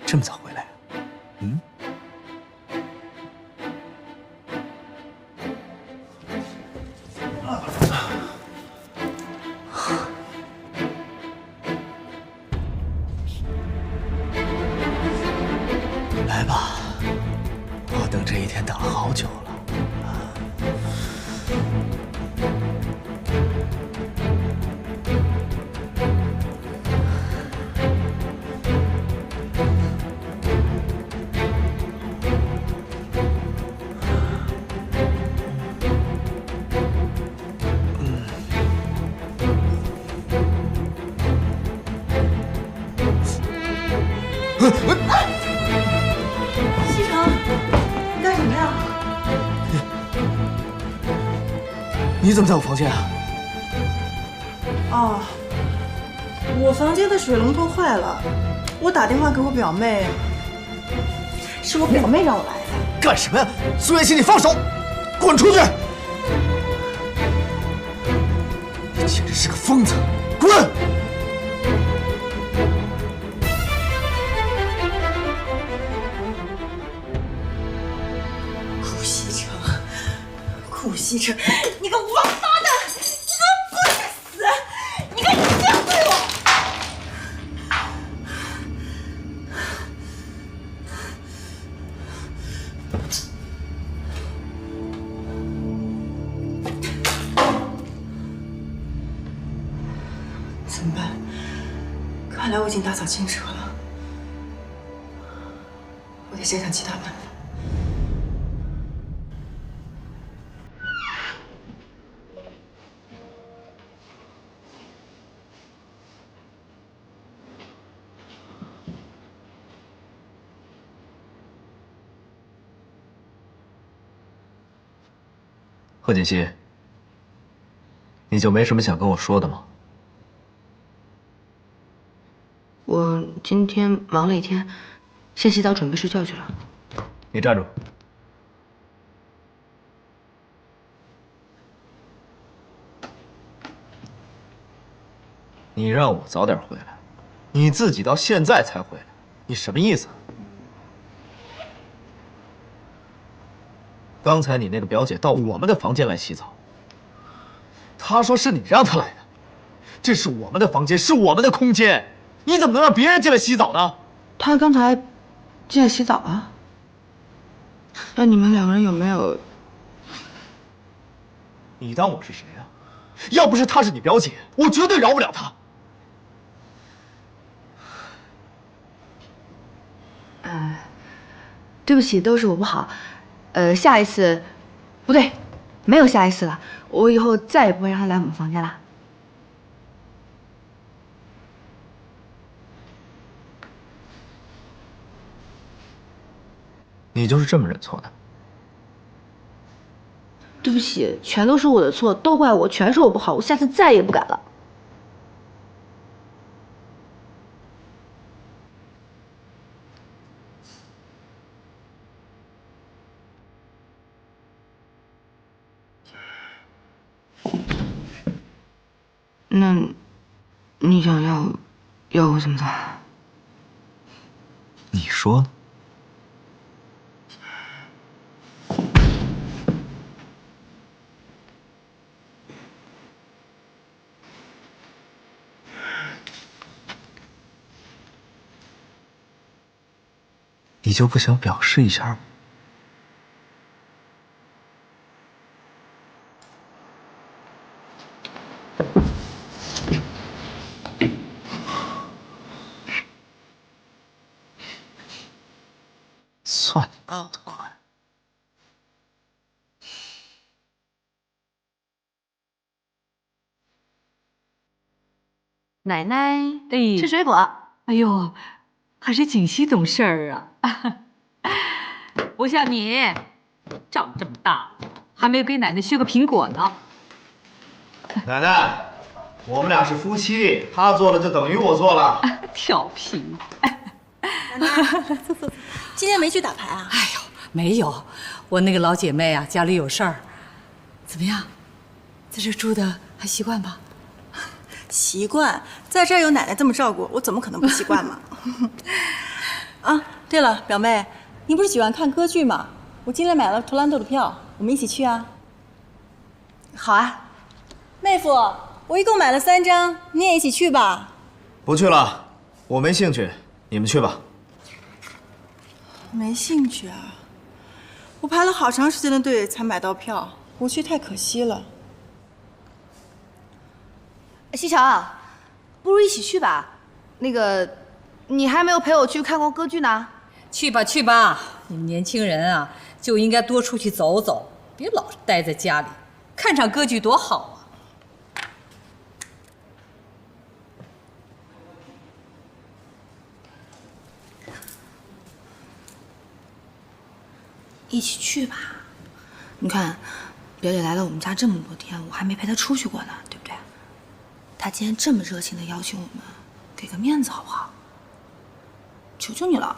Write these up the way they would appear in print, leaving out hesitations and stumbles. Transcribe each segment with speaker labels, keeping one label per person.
Speaker 1: 这么早回来？嗯？来吧，我等这一天等了好久了。
Speaker 2: 西城，你干什么呀？
Speaker 1: 你怎么在我房间啊？
Speaker 2: 哦，我房间的水龙头坏了，我打电话给我表妹，是我表妹让我来的。
Speaker 1: 干什么呀？苏月心，你放手！滚出去！你简直是个疯子！滚！
Speaker 2: 顾西城，你个王八蛋！你给我滚去死！你敢这样对我！怎么办？看来我已经打草惊蛇了，我得想想其他办法。
Speaker 1: 贺锦熙，你就没什么想跟我说的吗？
Speaker 3: 我今天忙了一天，先洗澡准备睡觉去了。
Speaker 1: 你站住！你让我早点回来，你自己到现在才回来，你什么意思？刚才你那个表姐到我们的房间来洗澡，她说是你让她来的，这是我们的房间，是我们的空间，你怎么能让别人进来洗澡呢？
Speaker 3: 他刚才进来洗澡啊？那你们两个人有没有？
Speaker 1: 你当我是谁啊？要不是她是你表姐，我绝对饶不了她。
Speaker 3: 对不起，都是我不好。下一次，不对，没有下一次了。我以后再也不会让他来我们房间了。
Speaker 1: 你就是这么认错的？
Speaker 3: 对不起，全都是我的错，都怪我，全是我不好，我下次再也不敢了。那，你想要我怎么做？
Speaker 1: 你说呢？你就不想表示一下吗？算你跑得快。
Speaker 4: 奶奶，吃水果。哎呦，还是锦溪懂事儿啊！不像你，长这么大还没有给奶奶削个苹果呢。
Speaker 1: 奶奶，我们俩是夫妻，他做了就等于我做了。
Speaker 4: 调皮。
Speaker 2: 奶奶，坐。今天没去打牌啊？
Speaker 4: 哎呦，没有，我那个老姐妹啊，家里有事儿。怎么样，在这住的还习惯吧？
Speaker 2: 习惯，在这儿有奶奶这么照顾，我怎么可能不习惯嘛？啊，对了，表妹，你不是喜欢看歌剧吗？我今天买了图兰朵的票，我们一起去啊。
Speaker 3: 好啊。
Speaker 2: 妹夫，我一共买了3张，你也一起去吧。
Speaker 1: 不去了，我没兴趣，你们去吧。
Speaker 2: 没兴趣啊？我排了好长时间的队才买到票，不去太可惜了。
Speaker 3: 西城，不如一起去吧。那个，你还没有陪我去看过歌剧呢。
Speaker 4: 去吧去吧，你们年轻人啊，就应该多出去走走，别老是待在家里，看场歌剧多好啊！
Speaker 3: 一起去吧。你看，表姐来了我们家这么多天，我还没陪她出去过呢，对不对？她今天这么热情的邀请我们，给个面子好不好？求求你了。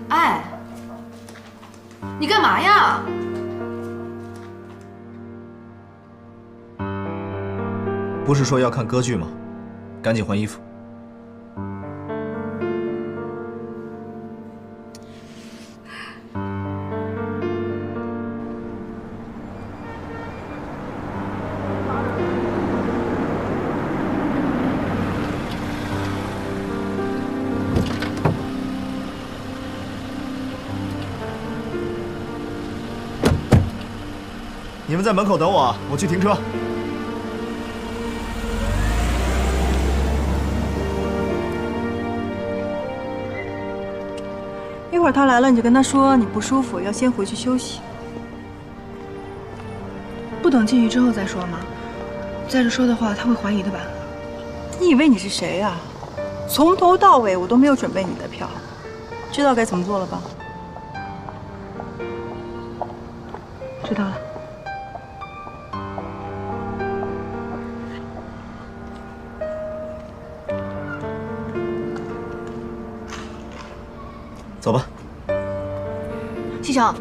Speaker 3: 哎，你干嘛呀？
Speaker 1: 不是说要看歌剧吗？赶紧换衣服。你们在门口等我，我去停车。
Speaker 2: 一会儿他来了，你就跟他说你不舒服，要先回去休息。
Speaker 3: 不等进去之后再说吗？再这说的话，他会怀疑的吧？
Speaker 2: 你以为你是谁呀？从头到尾我都没有准备你的票，知道该怎么做了吧？
Speaker 3: 知道了。
Speaker 1: 走吧。
Speaker 3: 西城，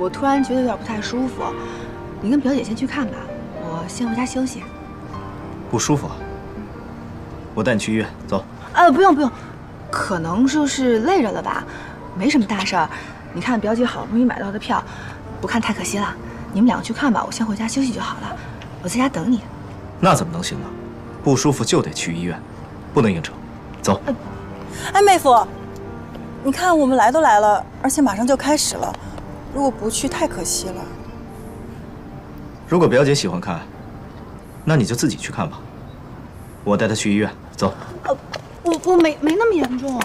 Speaker 3: 我突然觉得有点不太舒服，你跟表姐先去看吧，我先回家休息。
Speaker 1: 不舒服啊？我带你去医院，走。
Speaker 3: 不用不用，可能就是累着了吧，没什么大事儿。你看表姐好不容易买到的票，不看太可惜了。你们两个去看吧，我先回家休息就好了，我在家等你。
Speaker 1: 那怎么能行呢？不舒服就得去医院，不能硬撑。走。
Speaker 2: 哎，妹夫，你看我们来都来了，而且马上就开始了，如果不去太可惜了。
Speaker 1: 如果表姐喜欢看，那你就自己去看吧。我带她去医院，走。
Speaker 3: 我没那么严重。